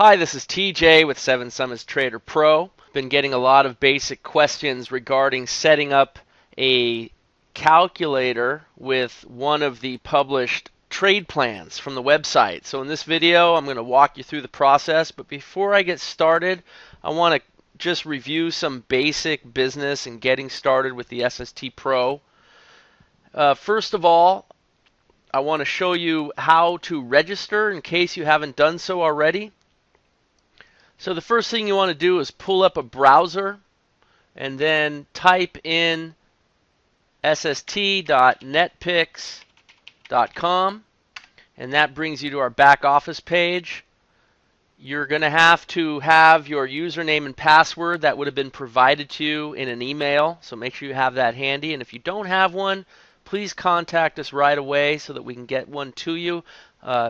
Hi, this is TJ with 7 Summits Trader Pro. Been getting a lot of basic questions regarding setting up a calculator with one of the published trade plans from the website. So in this video, I'm going to walk you through the process, but before I get started, I want to just review some basic business and getting started with the SST Pro. First of all, I want to show you how to register in case you haven't done so already. So the first thing you want to do is pull up a browser and then type in sst.netpix.com, and that brings you to our back office page. You're going to have your username and password that would have been provided to you in an email, so make sure you have that handy. And if you don't have one, please contact us right away so that we can get one to you.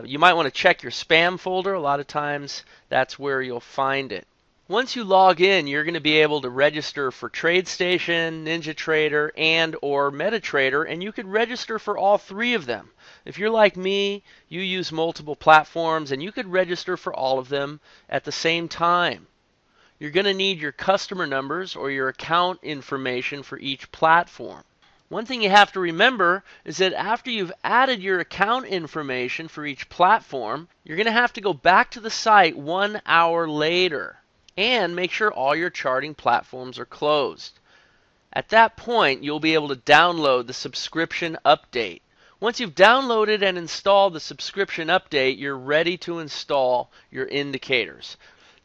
You might want to check your spam folder. A lot of times that's where you'll find it. Once you log in, you're going to be able to register for TradeStation, NinjaTrader, and or MetaTrader, and you could register for all three of them. If you're like me, you use multiple platforms, and you could register for all of them at the same time. You're going to need your customer numbers or your account information for each platform. One thing you have to remember is that after you've added your account information for each platform, you're going to have to go back to the site 1 hour later and make sure all your charting platforms are closed. At that point, you'll be able to download the subscription update. Once you've downloaded and installed the subscription update, you're ready to install your indicators.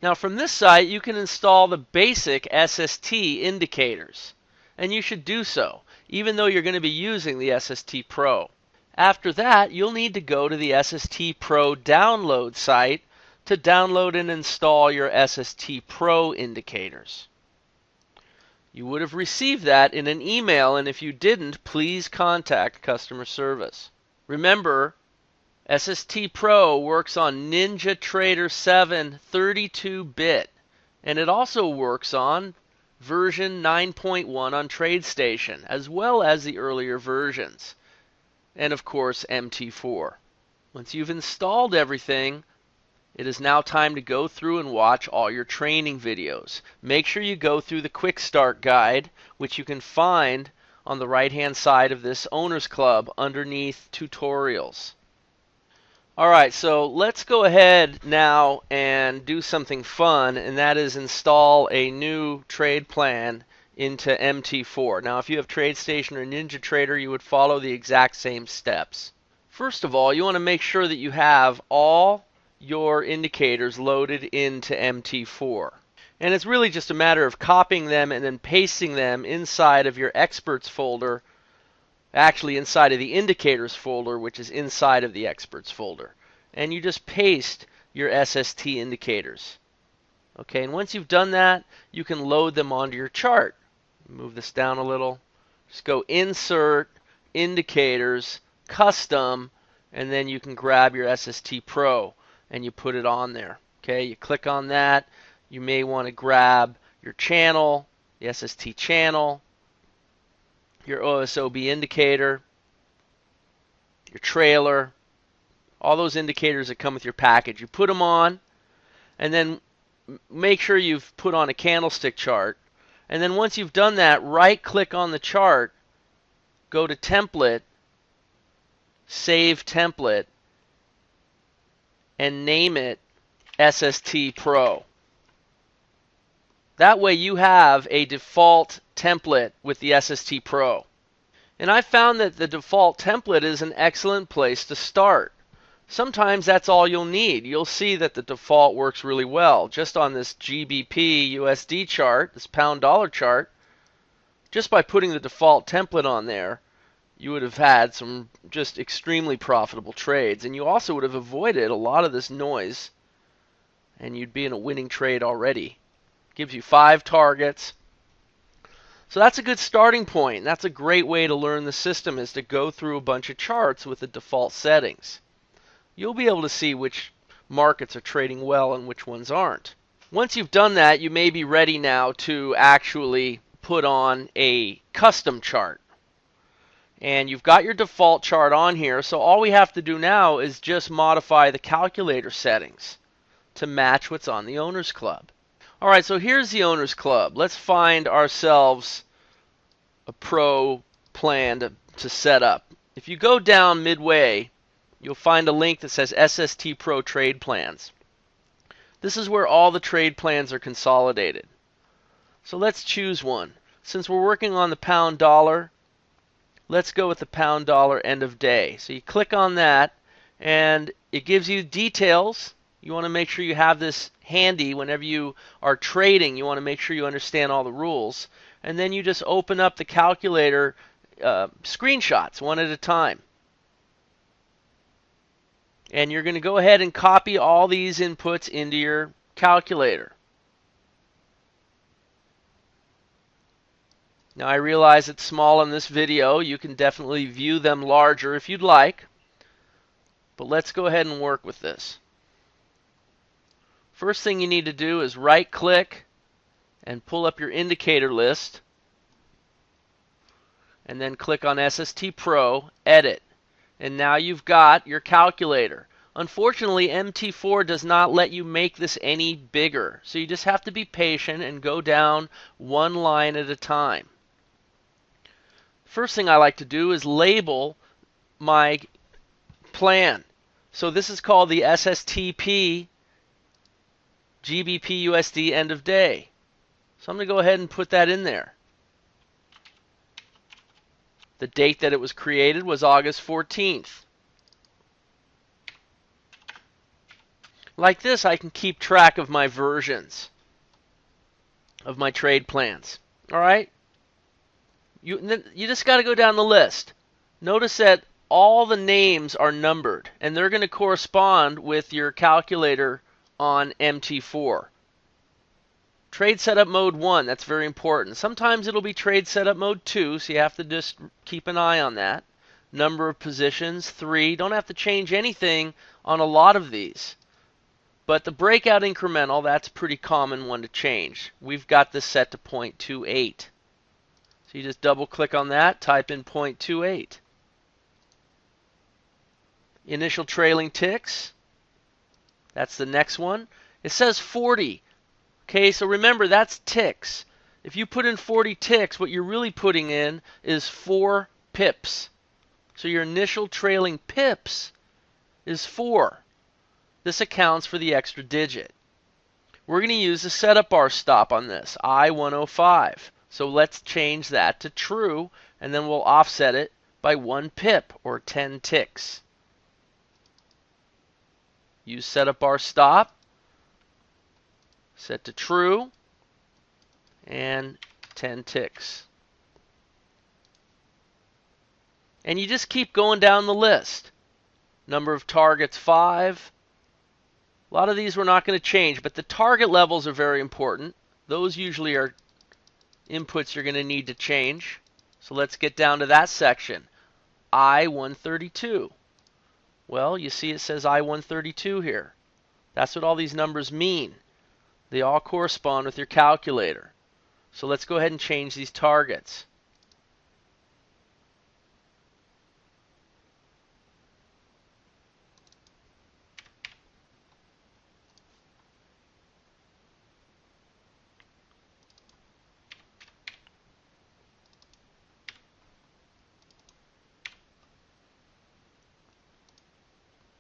Now from this site, you can install the basic SST indicators, and you should do so, even though you're going to be using the SST Pro. After that, you'll need to go to the SST Pro download site to download and install your SST Pro indicators. You would have received that in an email, and if you didn't, please contact customer service. Remember, SST Pro works on NinjaTrader 7 32-bit, and it also works on version 9.1 on TradeStation, as well as the earlier versions, and of course MT4. Once you've installed everything, it is now time to go through and watch all your training videos. Make sure you go through the Quick Start Guide, which you can find on the right-hand side of this Owners Club underneath Tutorials. Alright, so let's go ahead now and do something fun, and that is install a new trade plan into MT4. Now if you have TradeStation or NinjaTrader, you would follow the exact same steps. First of all, you want to make sure that you have all your indicators loaded into MT4. And it's really just a matter of copying them and then pasting them inside of your Experts folder, actually inside of the Indicators folder, which is inside of the Experts folder. And you just paste your SST indicators. Okay, and once you've done that, you can load them onto your chart. Move this down a little. Just go Insert, Indicators, Custom, and then you can grab your SST Pro and you put it on there. Okay, you click on that. You may want to grab your channel, the SST channel, your OSOB indicator, your trailer, all those indicators that come with your package. You put them on, and then make sure you've put on a candlestick chart. And then once you've done that, right-click on the chart, go to Template, Save Template, and name it SST Pro. That way you have a default template with the SST Pro. And I found that the default template is an excellent place to start. Sometimes that's all you'll need. You'll see that the default works really well. Just on this GBP USD chart, this pound dollar chart, just by putting the default template on there, you would have had some just extremely profitable trades. And you also would have avoided a lot of this noise, and you'd be in a winning trade already. Gives you 5 targets. So that's a good starting point. That's a great way to learn the system, is to go through a bunch of charts with the default settings. You'll be able to see which markets are trading well and which ones aren't. Once you've done that, you may be ready now to actually put on a custom chart. And you've got your default chart on here, so all we have to do now is just modify the calculator settings. to match what's on the Owners Club. All right, so here's the Owners Club. Let's find ourselves a pro plan to set up. If you go down midway, you'll find a link that says SST Pro Trade Plans. This is where all the trade plans are consolidated. So let's choose one. Since we're working on the pound dollar, let's go with the pound dollar end of day. So you click on that, and it gives you details. You want to make sure you have this handy whenever you are trading. You want to make sure you understand all the rules. And then you just open up the calculator screenshots one at a time. And you're going to go ahead and copy all these inputs into your calculator. Now I realize it's small in this video. You can definitely view them larger if you'd like. But let's go ahead and work with this. First thing you need to do is right click and pull up your indicator list. And then click on SST Pro, Edit. And now you've got your calculator. Unfortunately, MT4 does not let you make this any bigger. So you just have to be patient and go down one line at a time. First thing I like to do is label my plan. So this is called the SSTP GBP USD end of day. So I'm going to go ahead and put that in there. The date that it was created was August 14th. Like this, I can keep track of my versions of my trade plans. All right? You just got to go down the list. Notice that all the names are numbered, and they're going to correspond with your calculator on MT4. Trade setup mode 1, that's very important. Sometimes it'll be trade setup mode 2, so you have to just keep an eye on that. Number of positions, 3. Don't have to change anything on a lot of these. But the breakout incremental, that's a pretty common one to change. We've got this set to 0.28. So you just double click on that, type in 0.28. Initial trailing ticks, that's the next one. It says 40. Okay, so remember that's ticks. If you put in 40 ticks, what you're really putting in is 4 pips. So your initial trailing pips is 4. This accounts for the extra digit. We're going to use the setup bar stop on this, I-105. So let's change that to true, and then we'll offset it by 1 pip, or 10 ticks. Use setup bar stop, set to true, and 10 ticks. And you just keep going down the list. Number of targets, 5. A lot of these we're not going to change, but the target levels are very important. Those usually are inputs you're going to need to change. So let's get down to that section. I-132. Well, you see it says I-132 here. That's what all these numbers mean. They all correspond with your calculator. So let's go ahead and change these targets.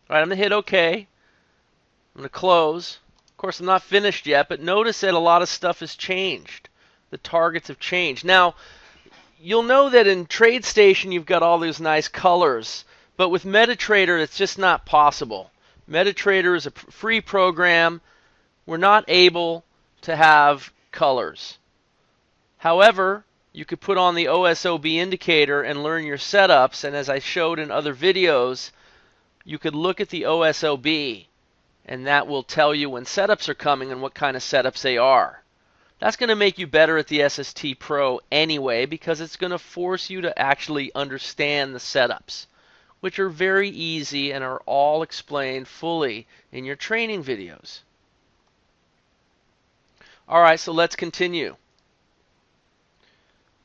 All right, I'm going to hit OK. I'm going to close. Of course, I'm not finished yet, but notice that a lot of stuff has changed. The targets have changed. Now, you'll know that in TradeStation you've got all those nice colors, but with MetaTrader it's just not possible. MetaTrader is a free program. We're not able to have colors. However, you could put on the OSOB indicator and learn your setups, and as I showed in other videos, you could look at the OSOB, and that will tell you when setups are coming and what kind of setups they are. That's going to make you better at the SST Pro anyway, because it's going to force you to actually understand the setups, which are very easy and are all explained fully in your training videos. All right, so let's continue.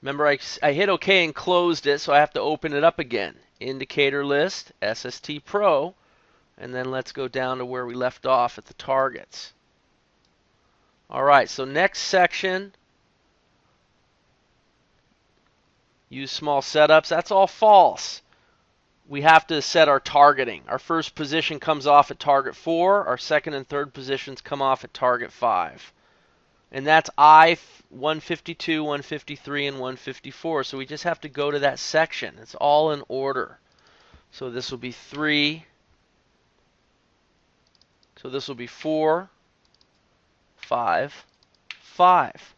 Remember, I hit OK and closed it, so I have to open it up again. Indicator list, SST Pro, And then let's go down to where we left off at the targets. All right, so next section, use small setups. That's all false. We have to set our targeting. Our first position comes off at target 4. Our second and third positions come off at target 5. And that's I 152, 153, and 154. So we just have to go to that section. It's all in order. So this will be 3. So this will be 4, 5, 5.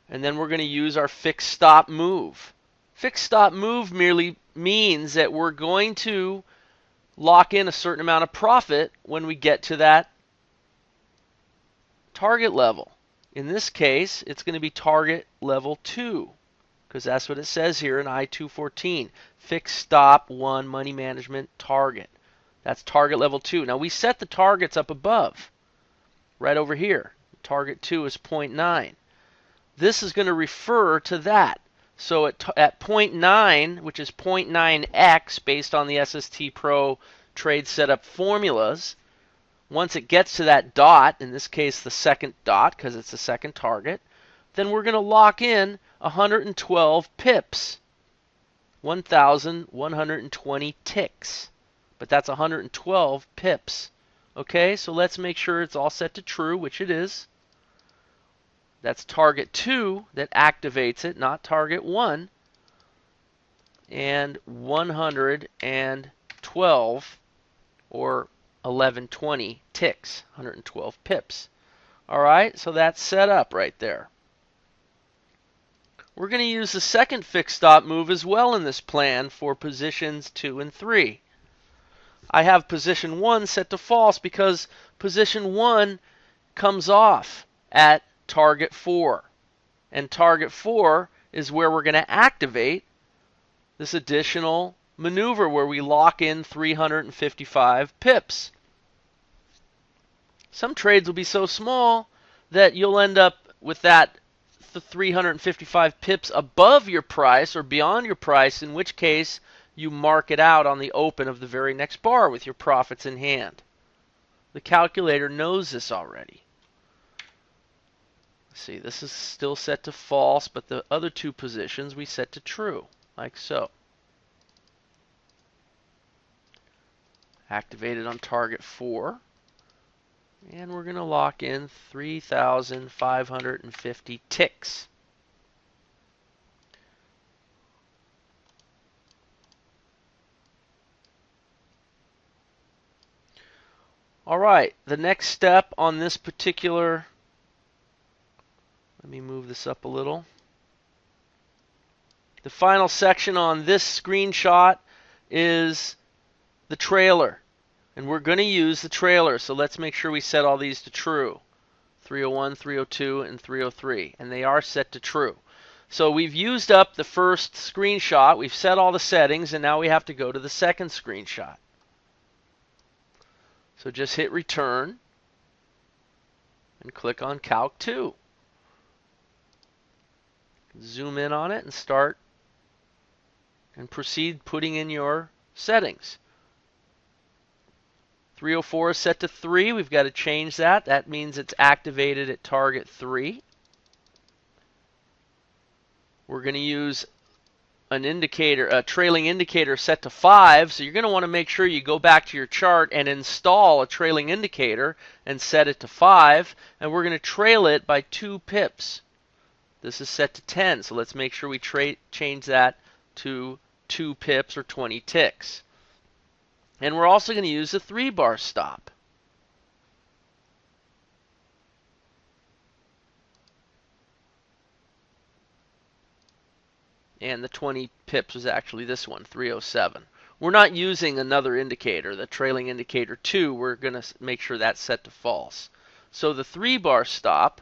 And then we're going to use our fixed stop move. Fixed stop move merely means that we're going to lock in a certain amount of profit when we get to that target level. In this case, it's going to be target level 2, because that's what it says here in I-214. Fixed stop 1 money management target. That's target level 2. Now we set the targets up above, right over here. Target 2 is 0.9. This is going to refer to that. So at 0.9, which is 0.9x based on the SST Pro trade setup formulas, once it gets to that dot, in this case the second dot because it's the second target, then we're going to lock in 112 pips, 1,120 ticks. But that's 112 pips. Okay, so let's make sure it's all set to true, which it is. That's target 2 that activates it, not target 1. And 112 or 1120 ticks, 112 pips. All right, so that's set up right there. We're going to use the second fixed stop move as well in this plan for positions 2 and 3. I have position 1 set to false because position 1 comes off at target 4. And target 4 is where we're going to activate this additional maneuver where we lock in 355 pips. Some trades will be so small that you'll end up with that 355 pips above your price or beyond your price, in which case you mark it out on the open of the very next bar with your profits in hand. The calculator knows this already. See, this is still set to false, but the other two positions we set to true, like so. Activated on target 4. And we're going to lock in 3,550 ticks. All right, the next step on this particular, let me move this up a little. The final section on this screenshot is the trailer. And we're going to use the trailer, so let's make sure we set all these to true. 301, 302, and 303. And they are set to true. So we've used up the first screenshot, we've set all the settings, and now we have to go to the second screenshot. So just hit return and click on Calc 2. Zoom in on it and start and proceed putting in your settings. 304 is set to 3. We've got to change that. That means it's activated at target 3. We're going to use an indicator, a trailing indicator set to 5. So you're going to want to make sure you go back to your chart and install a trailing indicator and set it to 5. And we're going to trail it by 2 pips. This is set to 10. So let's make sure we change that to 2 pips or 20 ticks. And we're also going to use a 3-bar stop. And the 20 pips was actually this one, 307. We're not using another indicator, the trailing indicator 2. We're going to make sure that's set to false. So the 3-bar stop,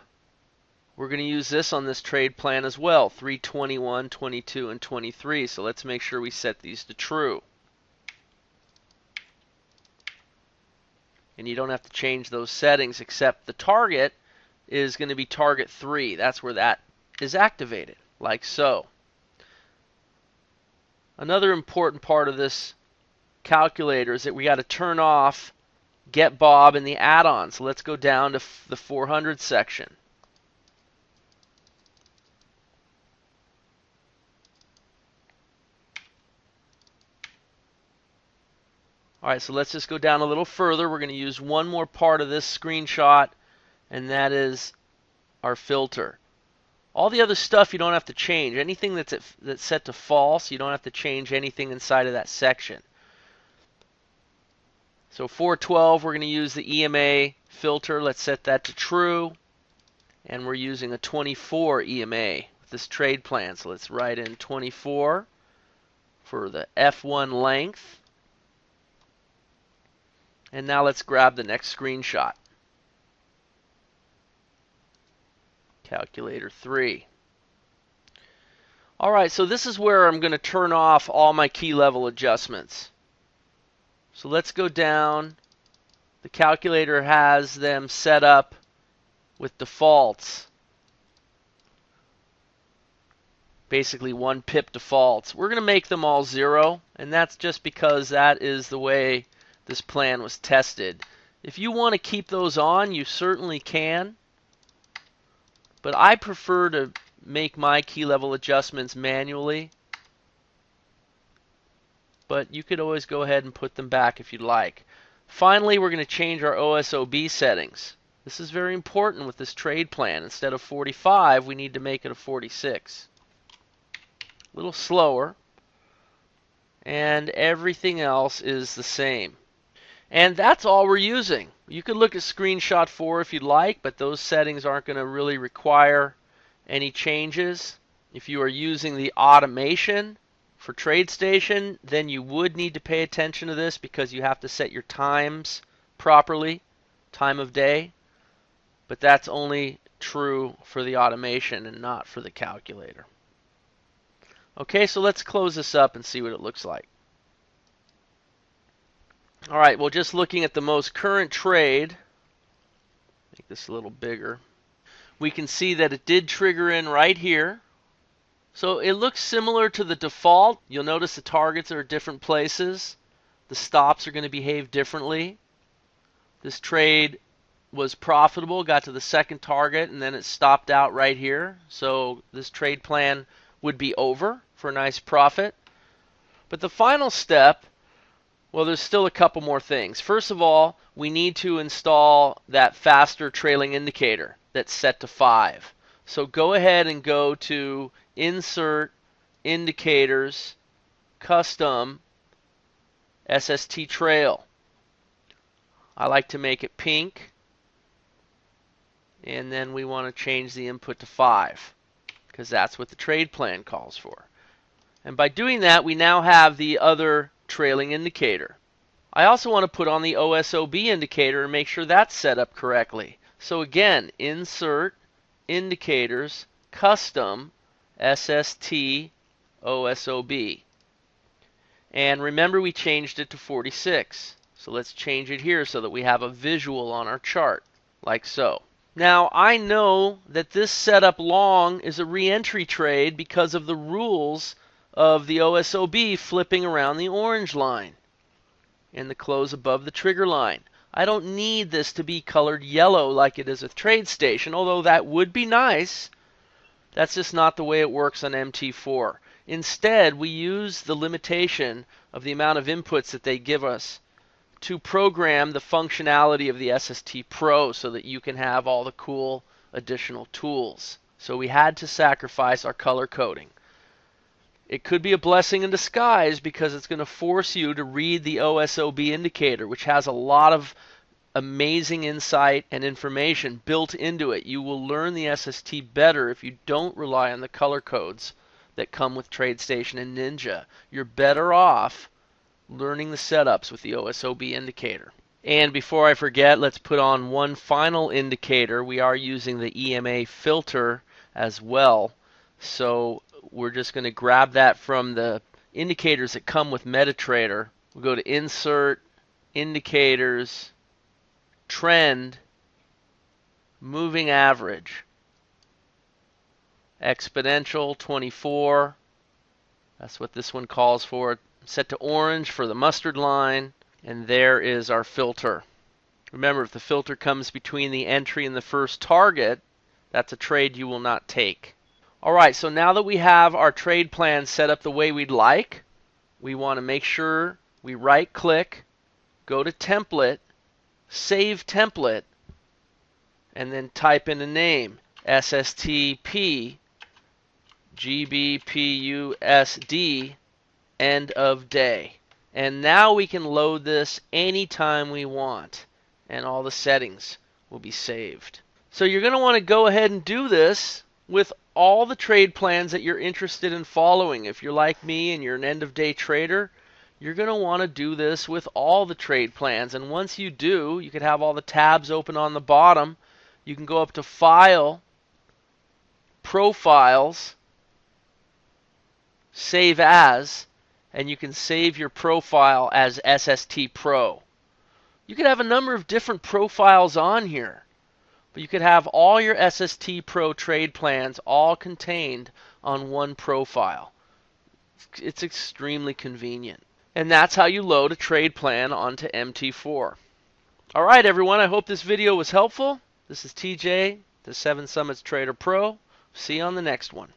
we're going to use this on this trade plan as well, 321, 22, and 23. So let's make sure we set these to true. And you don't have to change those settings, except the target is going to be target 3. That's where that is activated, like so. Another important part of this calculator is that we got to turn off Get Bob and the add-ons. So let's go down to the 400 section. All right, so let's just go down a little further. We're going to use one more part of this screenshot, and that is our filter. All the other stuff you don't have to change. Anything that's set to false, you don't have to change anything inside of that section. So 412, we're going to use the EMA filter. Let's set that to true. And we're using a 24 EMA with this trade plan. So let's write in 24 for the F1 length. And now let's grab the next screenshot. Calculator 3. All right, so this is where I'm going to turn off all my key level adjustments. So let's go down. The calculator has them set up with defaults. Basically 1 pip defaults. We're going to make them all 0, and that's just because that is the way this plan was tested. If you want to keep those on, you certainly can. But I prefer to make my key level adjustments manually. But you could always go ahead and put them back if you'd like. Finally, we're going to change our OSOB settings. This is very important with this trade plan. Instead of 45, we need to make it a 46. A little slower. And everything else is the same. And that's all we're using. You could look at screenshot 4 if you'd like, but those settings aren't going to really require any changes. If you are using the automation for TradeStation, then you would need to pay attention to this because you have to set your times properly, time of day. But that's only true for the automation and not for the calculator. Okay, so let's close this up and see what it looks like. All right, well, just looking at the most current trade, make this a little bigger, we can see that it did trigger in right here. So it looks similar to the default. You'll notice the targets are at different places. The stops are going to behave differently. This trade was profitable, got to the second target, and then it stopped out right here. So this trade plan would be over for a nice profit. But the final step, well, there's still a couple more things. First of all, we need to install that faster trailing indicator that's set to 5. So go ahead and go to Insert, Indicators, Custom, SST Trail. I like to make it pink. And then we want to change the input to 5 because that's what the trade plan calls for. And by doing that, we now have the other trailing indicator. I also want to put on the OSOB indicator and make sure that's set up correctly. So again, Insert, Indicators, Custom, SST, OSOB. And remember, we changed it to 46. So let's change it here so that we have a visual on our chart, like so. Now, I know that this setup long is a re-entry trade because of the rules of the OSOB flipping around the orange line and the close above the trigger line. I don't need this to be colored yellow like it is with TradeStation, although that would be nice. That's just not the way it works on MT4. Instead, we use the limitation of the amount of inputs that they give us to program the functionality of the SST Pro so that you can have all the cool additional tools. So we had to sacrifice our color coding. It could be a blessing in disguise because it's going to force you to read the OSOB indicator, which has a lot of amazing insight and information built into it. You will learn the SST better if you don't rely on the color codes that come with TradeStation and Ninja. You're better off learning the setups with the OSOB indicator. And before I forget, let's put on one final indicator. We are using the EMA filter as well. So we're just going to grab that from the indicators that come with MetaTrader. We'll go to Insert, Indicators, Trend, Moving Average, Exponential 24. That's what this one calls for. set to orange for the mustard line, and there is our filter. Remember, if the filter comes between the entry and the first target, that's a trade you will not take. All right, so now that we have our trade plan set up the way we'd like, we want to make sure we right-click, go to Template, Save Template, and then type in a name, SSTP GBPUSD end of day. And now we can load this anytime we want, and all the settings will be saved. So you're going to want to go ahead and do this with all the trade plans that you're interested in following. If you're like me and you're an end of day trader, you're going to want to do this with all the trade plans. And once you do, you can have all the tabs open on the bottom. You can go up to File, Profiles, Save As, and you can save your profile as SST Pro. You could have a number of different profiles on here, but you could have all your SST Pro trade plans all contained on one profile. It's extremely convenient. And that's how you load a trade plan onto MT4. All right, everyone, I hope this video was helpful. This is TJ, the 7 Summits Trader Pro. See you on the next one.